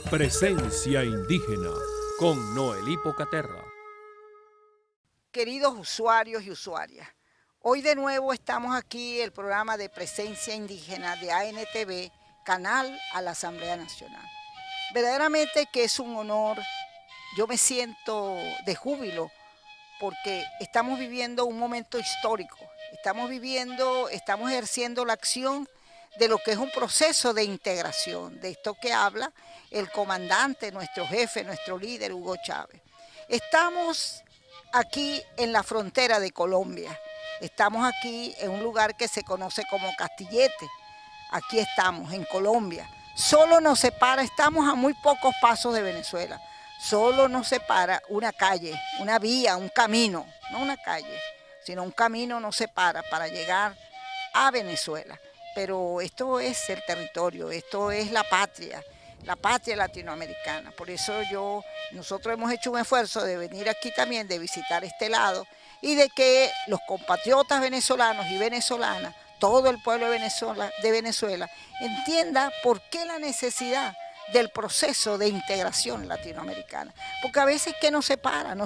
Presencia indígena con Noelí Pocaterra. Queridos usuarios y usuarias, hoy de nuevo estamos aquí el programa de Presencia Indígena de ANTV, canal a la Asamblea Nacional. Verdaderamente que es un honor, yo me siento de júbilo porque estamos viviendo un momento histórico, estamos ejerciendo la acción de lo que es un proceso de integración, de esto que habla el comandante, nuestro jefe, nuestro líder, Hugo Chávez. Estamos aquí en la frontera de Colombia, estamos aquí en un lugar que se conoce como Castillete, aquí estamos en Colombia, solo nos separa, estamos a muy pocos pasos de Venezuela, solo nos separa una calle, una vía, un camino, no una calle, sino un camino nos separa para llegar a Venezuela. Pero esto es el territorio, esto es la patria latinoamericana. Por eso nosotros hemos hecho un esfuerzo de venir aquí también, de visitar este lado y de que los compatriotas venezolanos y venezolanas, todo el pueblo de Venezuela entienda por qué la necesidad del proceso de integración latinoamericana. Porque a veces que nos separan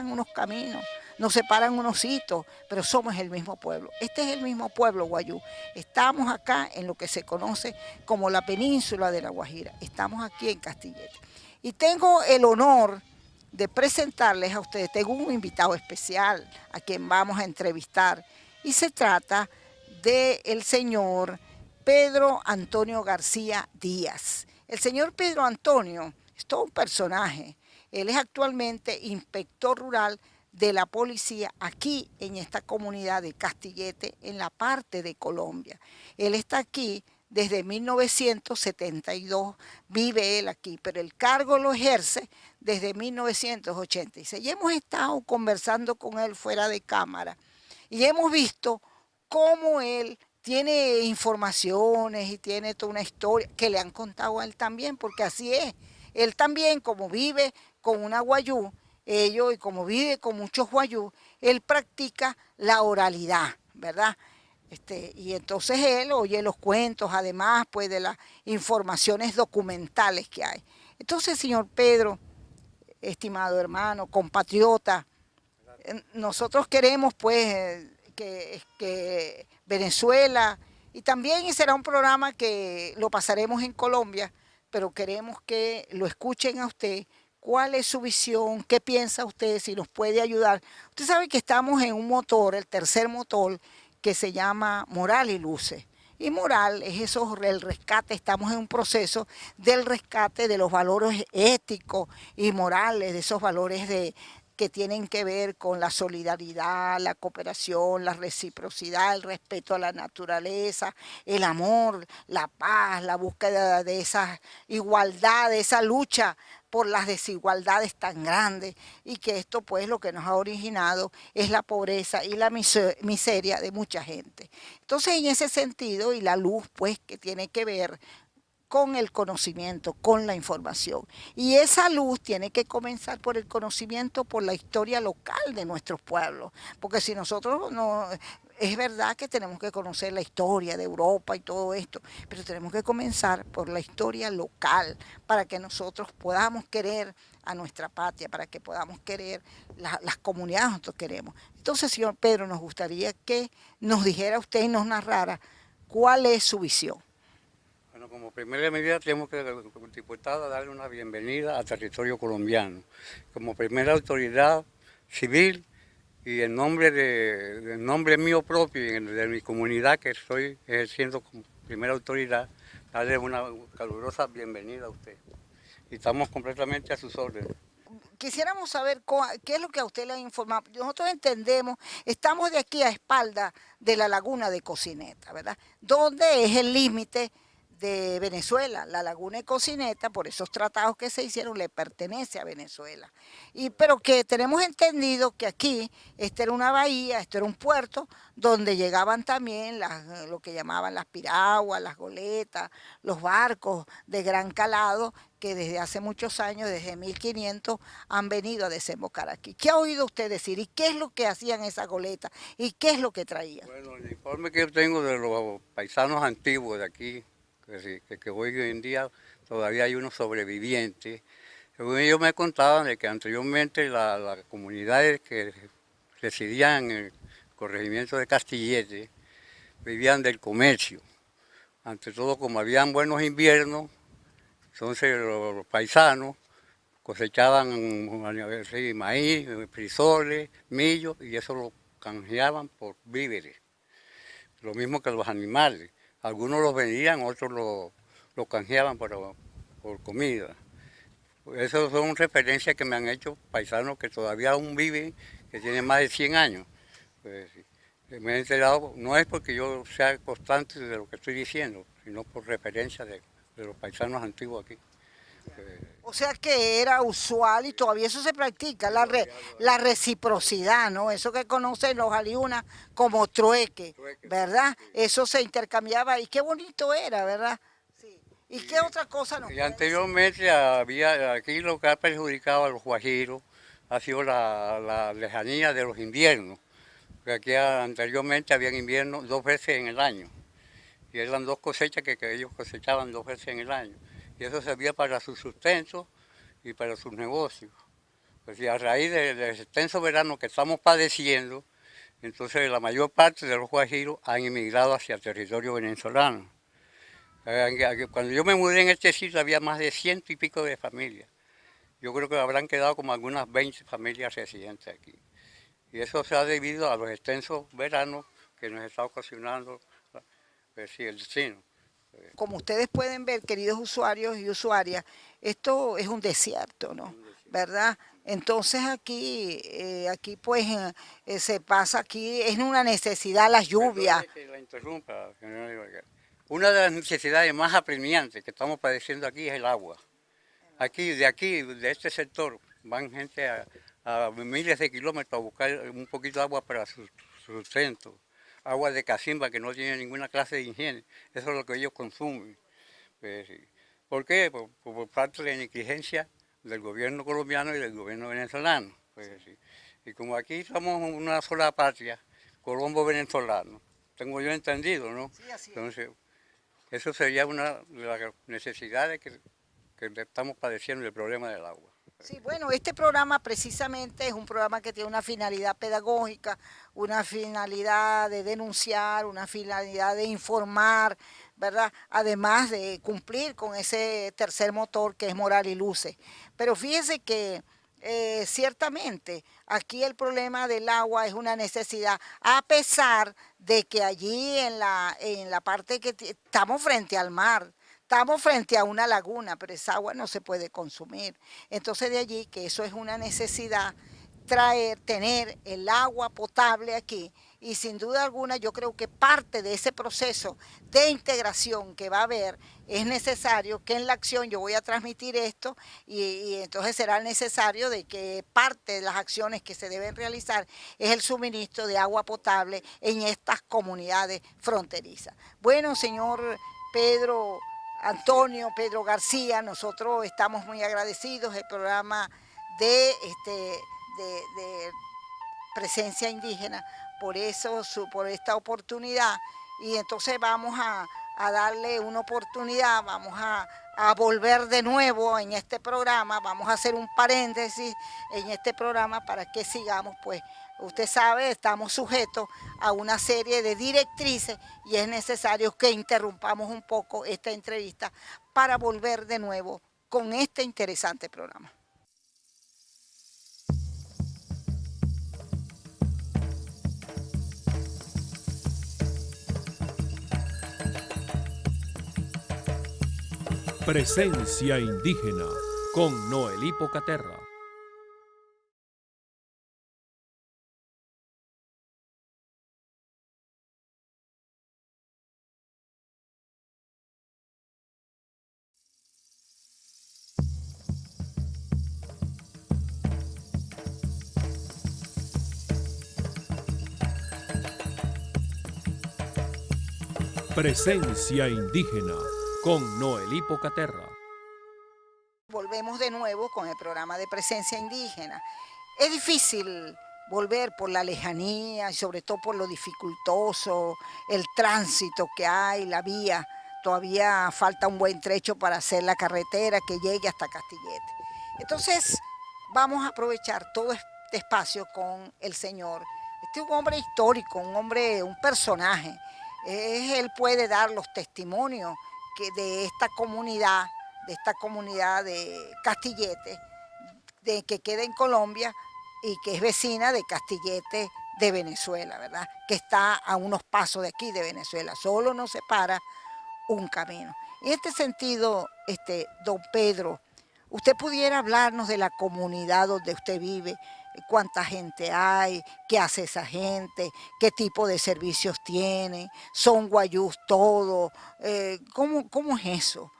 unos caminos, nos separan unos hitos, pero somos el mismo pueblo. Este es el mismo pueblo guayú. Estamos acá en lo que se conoce como la península de La Guajira. Estamos aquí en Castillete. Y tengo el honor de presentarles a ustedes, tengo un invitado especial a quien vamos a entrevistar, y se trata del señor Pedro Antonio García Díaz. El señor Pedro Antonio es todo un personaje. Él es actualmente inspector rural de la policía aquí en esta comunidad de Castillete, en la parte de Colombia. Él está aquí desde 1972, vive él aquí, pero el cargo lo ejerce desde 1986. Y hemos estado conversando con él fuera de cámara y hemos visto cómo él tiene informaciones y tiene toda una historia que le han contado a él también, porque así es. Él también, como vive con una guayú, y como vive con muchos guayú, él practica la oralidad, ¿verdad? Y entonces él oye los cuentos, además pues de las informaciones documentales que hay. Entonces, señor Pedro, estimado hermano, compatriota, nosotros queremos pues que Venezuela, y también será un programa que lo pasaremos en Colombia, pero queremos que lo escuchen a usted. ¿Cuál es su visión? ¿Qué piensa usted? Si nos puede ayudar. Usted sabe que estamos en un motor, el tercer motor, que se llama Moral y Luces. Y moral es eso, el rescate, estamos en un proceso del rescate de los valores éticos y morales, de esos valores que tienen que ver con la solidaridad, la cooperación, la reciprocidad, el respeto a la naturaleza, el amor, la paz, la búsqueda de esa igualdad, de esa lucha por las desigualdades tan grandes, y que esto pues lo que nos ha originado es la pobreza y la miseria de mucha gente. Entonces en ese sentido, y la luz pues que tiene que ver con el conocimiento, con la información. Y esa luz tiene que comenzar por el conocimiento, por la historia local de nuestros pueblos, porque si nosotros no... Es verdad que tenemos que conocer la historia de Europa y todo esto, pero tenemos que comenzar por la historia local para que nosotros podamos querer a nuestra patria, para que podamos querer las comunidades que nosotros queremos. Entonces, señor Pedro, nos gustaría que nos dijera usted y nos narrara cuál es su visión. Bueno, como primera medida tenemos que, diputada, darle una bienvenida al territorio colombiano. Como primera autoridad civil y en nombre mío propio y de mi comunidad que estoy ejerciendo como primera autoridad, darle una calurosa bienvenida a usted. Y estamos completamente a sus órdenes. Quisiéramos saber qué es lo que a usted le ha informado. Nosotros entendemos, estamos de aquí a espalda de la laguna de Cocineta, ¿verdad? Donde es el límite de Venezuela. La laguna de Cocineta, por esos tratados que se hicieron, le pertenece a Venezuela. Pero que tenemos entendido que aquí, esta era una bahía, esto era un puerto, donde llegaban también lo que llamaban las piraguas, las goletas, los barcos de gran calado, que desde hace muchos años, desde 1500, han venido a desembocar aquí. ¿Qué ha oído usted decir? ¿Y qué es lo que hacían esas goletas? ¿Y qué es lo que traían? Bueno, el informe que yo tengo de los paisanos antiguos de aquí, que hoy en día todavía hay unos sobrevivientes. Según ellos me contaban de que anteriormente las comunidades que residían en el corregimiento de Castillete vivían del comercio. Ante todo, como habían buenos inviernos, entonces los paisanos cosechaban sí, maíz, frisoles, millo, y eso lo canjeaban por víveres. Lo mismo que los animales. Algunos los vendían, otros los canjeaban por comida. Esas son referencias que me han hecho paisanos que todavía aún viven, que tienen más de 100 años. Pues, me he enterado, no es porque yo sea constante de lo que estoy diciendo, sino por referencia de los paisanos antiguos aquí. O sea que era usual y todavía eso se practica, la reciprocidad, ¿no? Eso que conocen los aliunas como trueque, ¿verdad? Eso se intercambiaba y qué bonito era, ¿verdad? Sí. ¿Y qué otra cosa nos Y puede decir? anteriormente había, aquí lo que ha perjudicado a los guajiros ha sido la lejanía de los inviernos. Porque aquí anteriormente habían inviernos 2 veces en el año. Y eran 2 cosechas que ellos cosechaban 2 veces en el año. Y eso servía para su sustento y para sus negocios. Pues y a raíz del extenso verano que estamos padeciendo, entonces la mayor parte de los guajiros han emigrado hacia el territorio venezolano. Cuando yo me mudé en este sitio había más de 100 y pico de familias. Yo creo que habrán quedado como algunas 20 familias residentes aquí. Y eso se ha debido a los extensos veranos que nos está ocasionando pues, sí, el destino. Como ustedes pueden ver, queridos usuarios y usuarias, esto es un desierto, ¿no? ¿Verdad? Entonces aquí, pues se pasa aquí, es una necesidad la lluvia. Perdone que la interrumpa, señora Ibarra. Una de las necesidades más apremiantes que estamos padeciendo aquí es el agua. De aquí, de este sector, van gente a miles de kilómetros a buscar un poquito de agua para su sustento. Agua de cacimba que no tiene ninguna clase de higiene. Eso es lo que ellos consumen. Pues, sí. ¿Por qué? Por parte de la negligencia del gobierno colombiano y del gobierno venezolano. Pues, sí. Y como aquí somos una sola patria, Colombo venezolano, tengo yo entendido, ¿no? Sí, así es. Entonces, eso sería una de las necesidades que estamos padeciendo, el problema del agua. Sí, bueno, este programa precisamente es un programa que tiene una finalidad pedagógica, una finalidad de denunciar, una finalidad de informar, ¿verdad? Además de cumplir con ese tercer motor que es moral y luces. Pero fíjese que ciertamente aquí el problema del agua es una necesidad, a pesar de que allí en la parte que estamos frente al mar, estamos frente a una laguna, pero esa agua no se puede consumir. Entonces de allí que eso es una necesidad, tener el agua potable aquí. Y sin duda alguna yo creo que parte de ese proceso de integración que va a haber es necesario que en la acción yo voy a transmitir esto y entonces será necesario de que parte de las acciones que se deben realizar es el suministro de agua potable en estas comunidades fronterizas. Bueno, señor Pedro Pedro García, nosotros estamos muy agradecidos. El programa de, de presencia indígena por eso, por esta oportunidad. Y entonces vamos a darle una oportunidad, vamos a volver de nuevo en este programa, vamos a hacer un paréntesis en este programa para que sigamos, pues usted sabe, estamos sujetos a una serie de directrices y es necesario que interrumpamos un poco esta entrevista para volver de nuevo con este interesante programa. Presencia indígena con Noelí Pocaterra. Presencia indígena con Noelí Pocaterra. Volvemos de nuevo con el programa de presencia indígena. Es difícil volver por la lejanía y sobre todo por lo dificultoso, el tránsito que hay, la vía todavía falta un buen trecho para hacer la carretera que llegue hasta Castillete. Entonces, vamos a aprovechar todo este espacio con el señor. Este es un hombre histórico, un personaje. Él puede dar los testimonios de esta comunidad de Castillete, que queda en Colombia y que es vecina de Castillete de Venezuela, ¿verdad? Que está a unos pasos de aquí de Venezuela, solo nos separa un camino. En este sentido, don Pedro, usted pudiera hablarnos de la comunidad donde usted vive, cuánta gente hay, qué hace esa gente, qué tipo de servicios tiene, son guayús todos, ¿cómo es eso?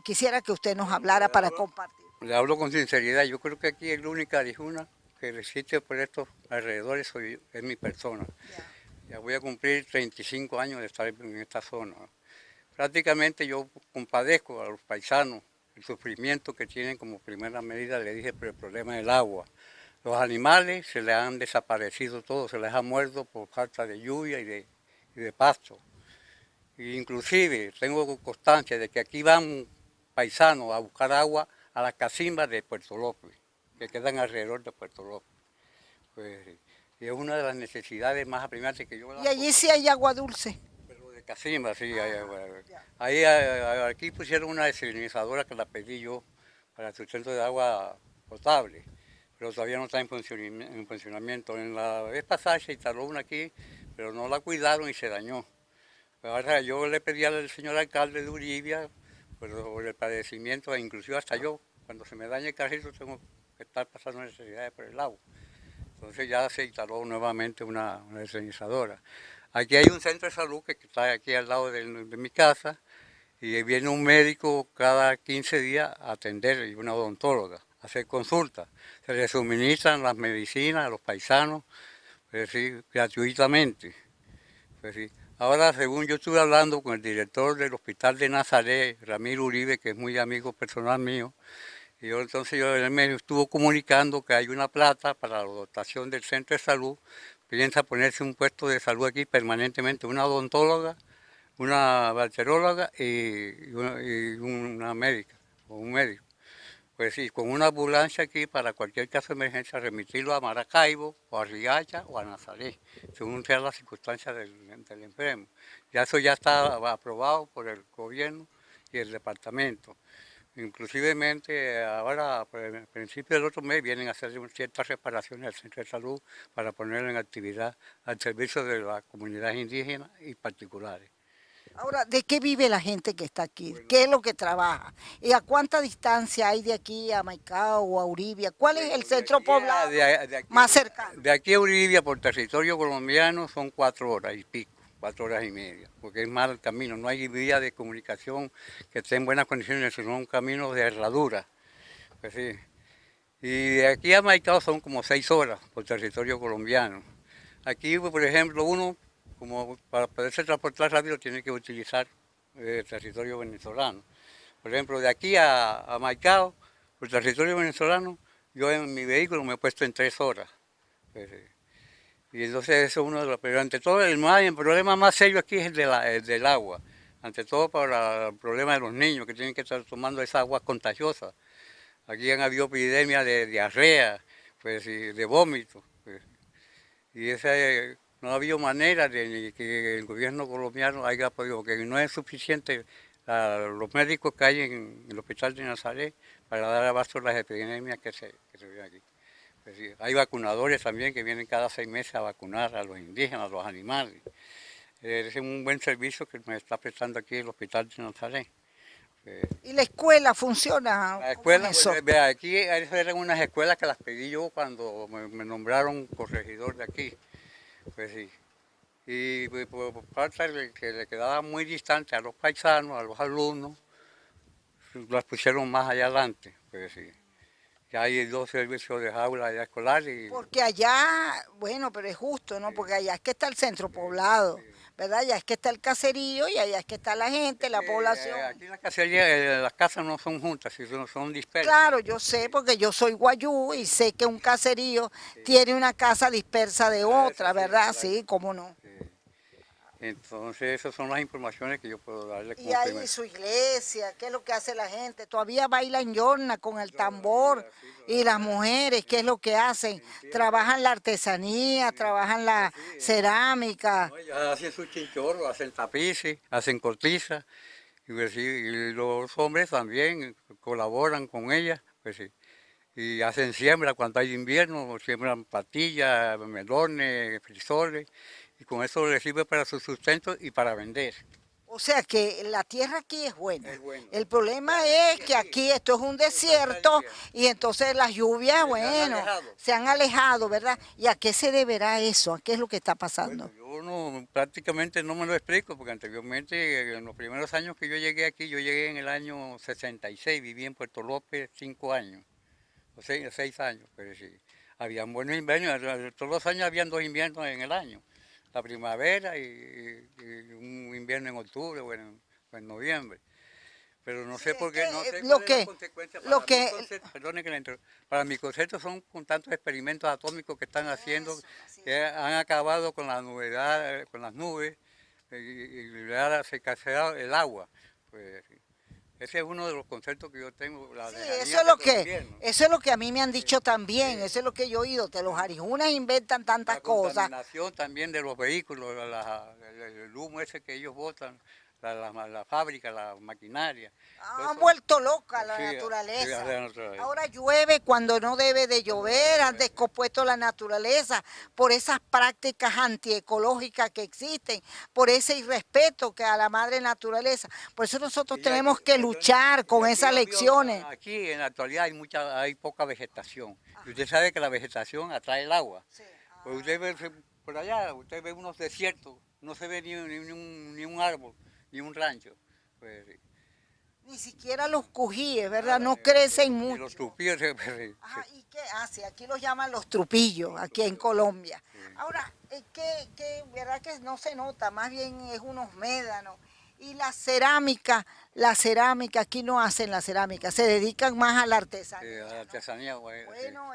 Quisiera que usted nos hablara para compartir. Le hablo con sinceridad, yo creo que aquí es la única arijuna que resiste por estos alrededores es mi persona. Ya voy a cumplir 35 años de estar en esta zona. Prácticamente yo compadezco a los paisanos el sufrimiento que tienen como primera medida, le dije, por el problema del agua. Los animales se les han desaparecido todos, se les ha muerto por falta de lluvia y de pasto. Inclusive tengo constancia de que aquí van paisanos a buscar agua a las casimbas de Puerto López, que quedan alrededor de Puerto López. Pues, y es una de las necesidades más apremiantes que yo... ¿Y allí sí hay agua dulce? Pero de casimba, sí. Aquí pusieron una desalinizadora que la pedí yo para el sustento de agua potable, pero todavía no está en funcionamiento. En la vez pasada se instaló una aquí, pero no la cuidaron y se dañó. Ahora yo le pedí al señor alcalde de Uribia, por el padecimiento, e inclusive hasta yo, cuando se me daña el carrito tengo que estar pasando necesidades por el agua. Entonces ya se instaló nuevamente una desalinizadora. Aquí hay un centro de salud que está aquí al lado de mi casa y viene un médico cada 15 días a atender y una odontóloga, a hacer consultas. Se les suministran las medicinas a los paisanos, pues sí, gratuitamente. Pues sí. Ahora, según yo estuve hablando con el director del Hospital de Nazaret, Ramiro Uribe, que es muy amigo personal mío, y él me estuvo comunicando que hay una plata para la dotación del centro de salud. Piensa ponerse un puesto de salud aquí permanentemente, una odontóloga, una bacterióloga y una médica, o un médico. Pues sí, con una ambulancia aquí para cualquier caso de emergencia, remitirlo a Maracaibo, o a Riacha, o a Nazaret, según sean las circunstancias del enfermo. Ya eso ya está aprobado por el gobierno y el departamento. Inclusivemente ahora, por el principio del otro mes, vienen a hacer ciertas reparaciones al centro de salud para ponerlo en actividad al servicio de las comunidades indígenas y particulares. Ahora, ¿de qué vive la gente que está aquí? ¿Qué es lo que trabaja? ¿Y a cuánta distancia hay de aquí a Maicao o a Uribia? ¿Cuál es el centro poblado más cercano? De aquí a Uribia, por territorio colombiano, son 4 horas y pico. 4 horas y media, porque es mal el camino, no hay vía de comunicación que esté en buenas condiciones, sino un camino de herradura. Pues sí. Y de aquí a Maicao son como 6 horas por territorio colombiano. Aquí, por ejemplo, uno, como para poderse transportar rápido, tiene que utilizar el territorio venezolano. Por ejemplo, de aquí a Maicao, por territorio venezolano, yo en mi vehículo me he puesto en 3 horas. Pues, y entonces eso es uno de los... Pero ante todo el problema más serio aquí es el del agua. Ante todo para el problema de los niños que tienen que estar tomando esa agua contagiosa. Aquí han habido epidemias de diarrea, pues, y de vómito. Pues, y no ha habido manera de que el gobierno colombiano haya podido, porque no es suficiente los médicos que hay en el hospital de Nazaret para dar abasto a las epidemias que se ven aquí. Sí, hay vacunadores también que vienen cada 6 meses a vacunar a los indígenas, a los animales. Es un buen servicio que me está prestando aquí el Hospital de Nazaret. ¿Y la escuela funciona? La escuela, vea, aquí eran unas escuelas que las pedí yo cuando me nombraron corregidor de aquí. Pues sí. Y por falta de que le quedaba muy distante a los paisanos, a los alumnos, las pusieron más allá adelante. Pues sí. Ya hay 2 servicios de aula allá escolares. Porque allá, bueno, pero es justo, ¿no? Porque allá es que está el centro poblado, ¿verdad? Allá es que está el caserío y allá es que está la gente, la población. Aquí la casería, las casas no son juntas, son dispersas. Claro, yo sé, porque yo soy guayú y sé que un caserío tiene una casa dispersa de otra, ¿verdad? Sí, cómo no. Entonces, esas son las informaciones que yo puedo darle. Y ahí primer. su iglesia, ¿qué es lo que hace la gente? Todavía bailan yorna con el tambor y las mujeres, ¿qué es lo que hacen? Trabajan la artesanía, trabajan la cerámica. No, ya hacen sus chinchorros, hacen tapices, hacen cortisas, y, pues, sí, y los hombres también colaboran con ellas, pues sí. Y hacen siembra cuando hay invierno, siembran patillas, melones, frisoles, y con eso les sirve para su sustento y para vender. O sea que la tierra aquí es buena. Es buena. El problema es que aquí esto es un desierto y entonces las lluvias, bueno, se han alejado, ¿verdad? ¿Y a qué se deberá eso? ¿A qué es lo que está pasando? Bueno, yo prácticamente no me lo explico, porque anteriormente, en los primeros años que yo llegué aquí, yo llegué en el año 66, viví en Puerto López 5 años, o 6 años, pero sí. Habían buenos inviernos, todos los años habían 2 inviernos en el año, la primavera y un invierno en octubre o en noviembre. Pero no sé por qué, no sé cuál es la consecuencia para mi concepto son con tantos experimentos atómicos que están haciendo, que han acabado con la novedad, con las nubes, y ahora se escasea el agua. Pues, ese es uno de los conceptos que yo tengo. Sí, eso es lo que a mí me han dicho también, eso es lo que yo he oído, que los arijunas inventan tantas cosas. La contaminación también de los vehículos, el humo ese que ellos botan, la fábrica, la maquinaria. Han vuelto loca la naturaleza. Sí, la naturaleza. Ahora llueve cuando no debe de llover, han descompuesto la naturaleza por esas prácticas antiecológicas que existen, por ese irrespeto que a la madre naturaleza. Por eso nosotros tenemos que luchar con esas lecciones. Aquí en la actualidad hay poca vegetación. Y usted sabe que la vegetación atrae el agua. Sí. Pues usted ve por allá, usted ve unos desiertos, no se ve ni un árbol, ni un rancho. Pues, ni siquiera los cujíes, ¿verdad? No crecen mucho. Los trupillos. ¿Y qué hace? Aquí los llaman los trupillos, aquí en Colombia. Sí. Ahora, ¿verdad que no se nota? Más bien es unos médanos. Y la cerámica, aquí no hacen la cerámica, se dedican más a la artesanía. Sí, a la artesanía, ¿no? Bueno,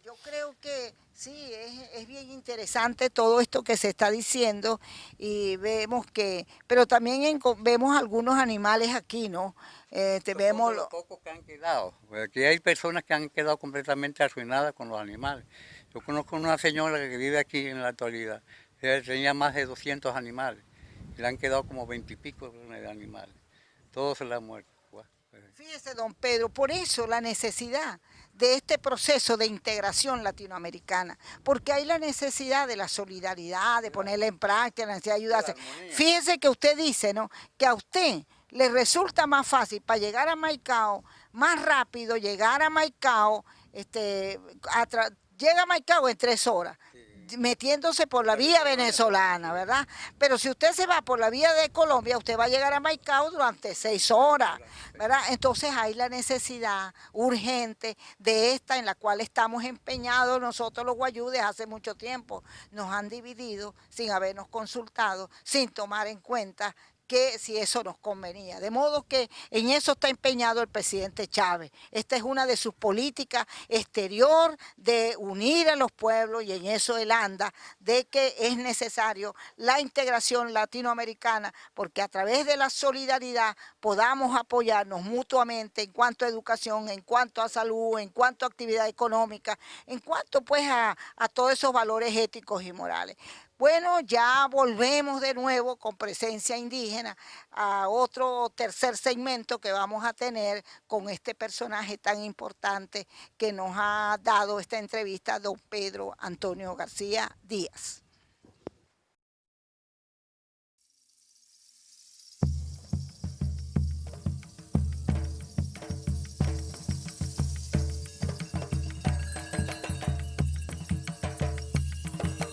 yo creo que sí, es bien interesante todo esto que se está diciendo y vemos que, pero también vemos algunos animales aquí, ¿no? Vemos los pocos que han quedado, aquí hay personas que han quedado completamente arruinadas con los animales. Yo conozco una señora que vive aquí en la actualidad, ella tenía más de 200 animales. Le han quedado como 20 y pico de animales. Todos se le han muerto. Fíjese, don Pedro, por eso la necesidad de este proceso de integración latinoamericana, porque hay la necesidad de la solidaridad, de ponerla en práctica, la necesidad de ayudarse. Fíjese que usted dice, ¿no?, que a usted le resulta más fácil para llegar a Maicao, más rápido llegar a Maicao, llega a Maicao en 3 horas. Metiéndose por la vía venezolana, ¿verdad? Pero si usted se va por la vía de Colombia, usted va a llegar a Maicao durante 6 horas, ¿verdad? Entonces hay la necesidad urgente de esta en la cual estamos empeñados nosotros los guayúes hace mucho tiempo. Nos han dividido sin habernos consultado, sin tomar en cuenta que si eso nos convenía. De modo que en eso está empeñado el presidente Chávez. Esta es una de sus políticas exterior de unir a los pueblos y en eso él anda, de que es necesario la integración latinoamericana porque a través de la solidaridad podamos apoyarnos mutuamente en cuanto a educación, en cuanto a salud, en cuanto a actividad económica, en cuanto pues a todos esos valores éticos y morales. Bueno, ya volvemos de nuevo con Presencia Indígena a otro tercer segmento que vamos a tener con este personaje tan importante que nos ha dado esta entrevista, don Pedro Antonio García Díaz.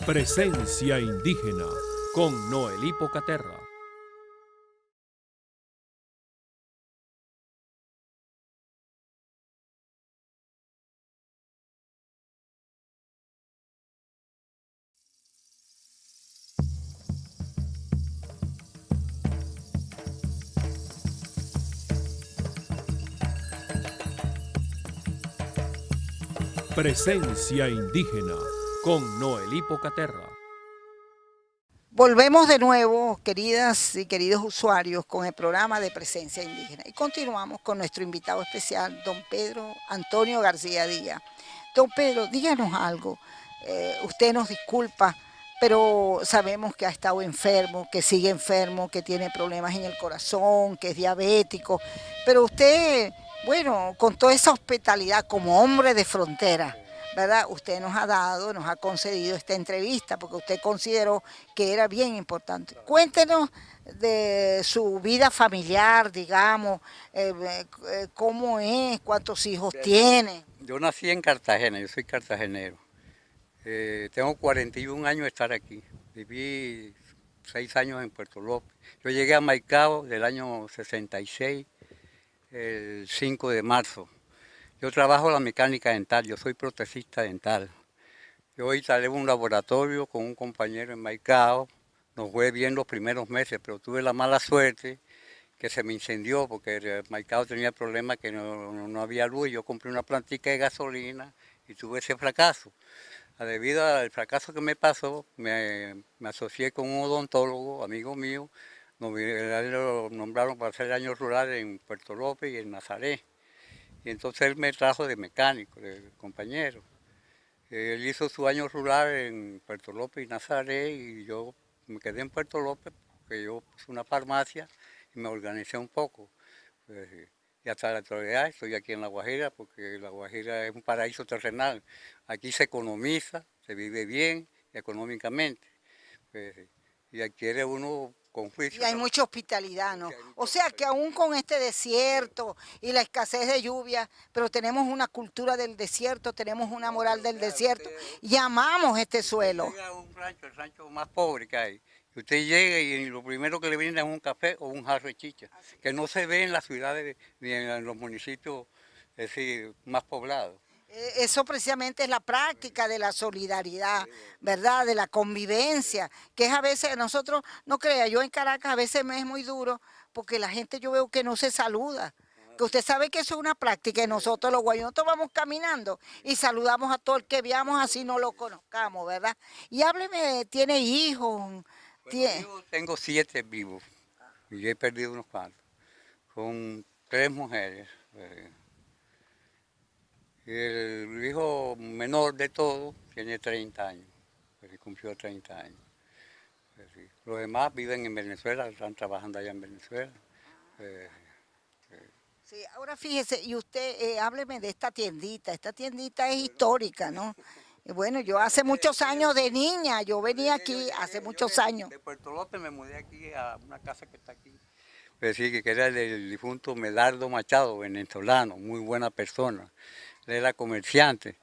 Presencia Indígena con Noelí Pocaterra. Presencia Indígena con Noelí Pocaterra. Volvemos de nuevo, queridas y queridos usuarios, con el programa de Presencia Indígena. Y continuamos con nuestro invitado especial, don Pedro Antonio García Díaz. Don Pedro, díganos algo. Usted nos disculpa, pero sabemos que ha estado enfermo, que sigue enfermo, que tiene problemas en el corazón, que es diabético. Pero usted, bueno, con toda esa hospitalidad como hombre de frontera, ¿verdad? Usted nos ha dado, nos ha concedido esta entrevista porque usted consideró que era bien importante. Cuéntenos de su vida familiar, digamos, cómo es, cuántos hijos tiene. Yo nací en Cartagena, yo soy cartagenero. Tengo 41 años de estar aquí. Viví 6 años en Puerto López. Yo llegué a Maicao del año 66, el 5 de marzo. Yo trabajo en la mecánica dental, yo soy protecista dental. Yo instalé un laboratorio con un compañero en Maicao. Nos fue bien los primeros meses, pero tuve la mala suerte que se me incendió porque Maicao tenía el problema que no había luz. Yo compré una plantica de gasolina y tuve ese fracaso. Debido al fracaso que me pasó, me asocié con un odontólogo, amigo mío. Lo nombraron para hacer años rurales en Puerto López y en Nazaret. Y entonces él me trajo de mecánico, de compañero. Él hizo su año rural en Puerto López y Nazaret y yo me quedé en Puerto López porque yo puse una farmacia y me organicé un poco. Pues, y hasta la actualidad estoy aquí en La Guajira porque La Guajira es un paraíso terrenal. Aquí se economiza, se vive bien económicamente. Pues, y adquiere uno con juicio. Y hay mucha hospitalidad, ¿no? O sea que aún con este desierto y la escasez de lluvia, pero tenemos una cultura del desierto, tenemos una moral del desierto y amamos este suelo. Llega a un rancho, el rancho más pobre que hay. Y usted llega y lo primero que le brindan es un café o un jarro de chicha, que no se ve en las ciudades ni en los municipios más poblados. Eso precisamente es la práctica de la solidaridad, ¿verdad? De la convivencia, que es a veces, nosotros, no crea, yo en Caracas a veces me es muy duro porque la gente yo veo que no se saluda. Que usted sabe que eso es una práctica y nosotros los guayotos vamos caminando y saludamos a todo el que veamos así no lo conozcamos, ¿verdad? Y hábleme, ¿tiene hijos? Yo tengo 7 vivos y he perdido unos cuantos, con 3 mujeres. El hijo menor de todos tiene 30 años, cumplió 30 años. Los demás viven en Venezuela, están trabajando allá en Venezuela. Sí, ahora fíjese, y usted, hábleme de esta tiendita es histórica, ¿no? Bueno, yo hace muchos años de niña, yo venía aquí hace muchos años. De Puerto López me mudé aquí a una casa que está aquí. Pues sí, que era el difunto Medardo Machado, venezolano, muy buena persona. Él era comerciante,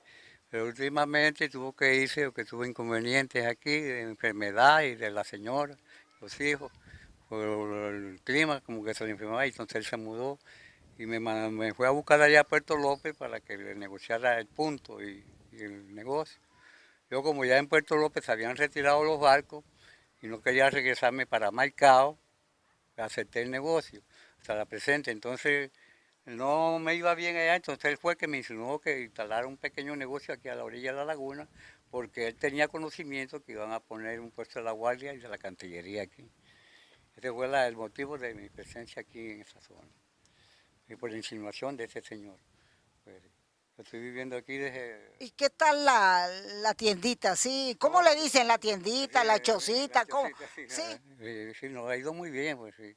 pero últimamente tuvo que irse porque tuvo inconvenientes aquí de enfermedad y de la señora, los hijos, por el clima, como que se le enfermaba y entonces él se mudó y me fue a buscar allá a Puerto López para que le negociara el punto y el negocio. Yo como ya en Puerto López se habían retirado los barcos y no quería regresarme para Maicao, acepté el negocio hasta la presente, entonces no me iba bien allá, entonces él fue el que me insinuó que instalara un pequeño negocio aquí a la orilla de la laguna, porque él tenía conocimiento que iban a poner un puesto de la guardia y de la cantillería aquí. Ese fue el motivo de mi presencia aquí en esa zona, y por la insinuación de ese señor. Pues, estoy viviendo aquí desde... ¿Y qué tal la tiendita? ¿Sí? ¿Cómo le dicen la tiendita, la chocita? ¿Cómo? Sí, sí, nos ha ido muy bien, pues sí.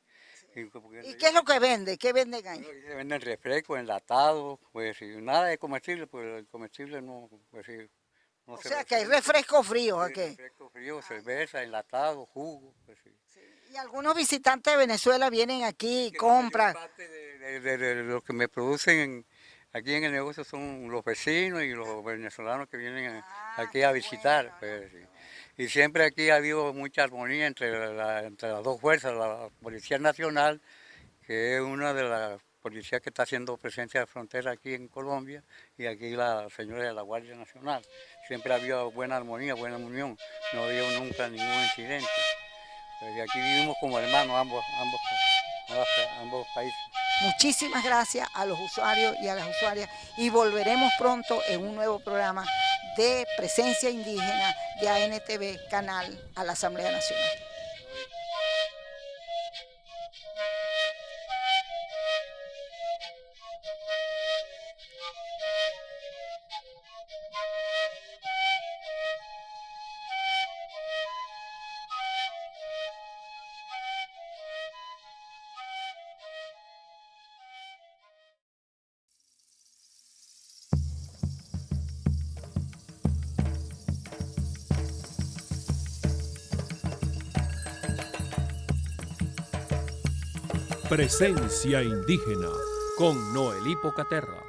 ¿Y qué es lo que vende? ¿Qué venden ahí? Se venden refrescos, enlatados, pues sí, nada de comestible, pues el comestible no, pues sí. No O se sea ve. que hay refrescos fríos aquí. Refrescos fríos, cerveza, enlatados, jugo, pues sí. Y algunos visitantes de Venezuela vienen aquí y Que compran. la mayor parte de lo que me producen aquí en el negocio son los vecinos y los venezolanos que vienen aquí a visitar, pues sí. Y siempre aquí ha habido mucha armonía entre las dos fuerzas, la Policía Nacional, que es una de las policías que está haciendo presencia de frontera aquí en Colombia, y aquí la señora de la Guardia Nacional. Siempre ha habido buena armonía, buena unión, no ha habido nunca ningún incidente. Y aquí vivimos como hermanos ambos países. Muchísimas gracias a los usuarios y a las usuarias y volveremos pronto en un nuevo programa de Presencia Indígena de ANTV, Canal a la Asamblea Nacional. Presencia Indígena con Noelí Pocaterra.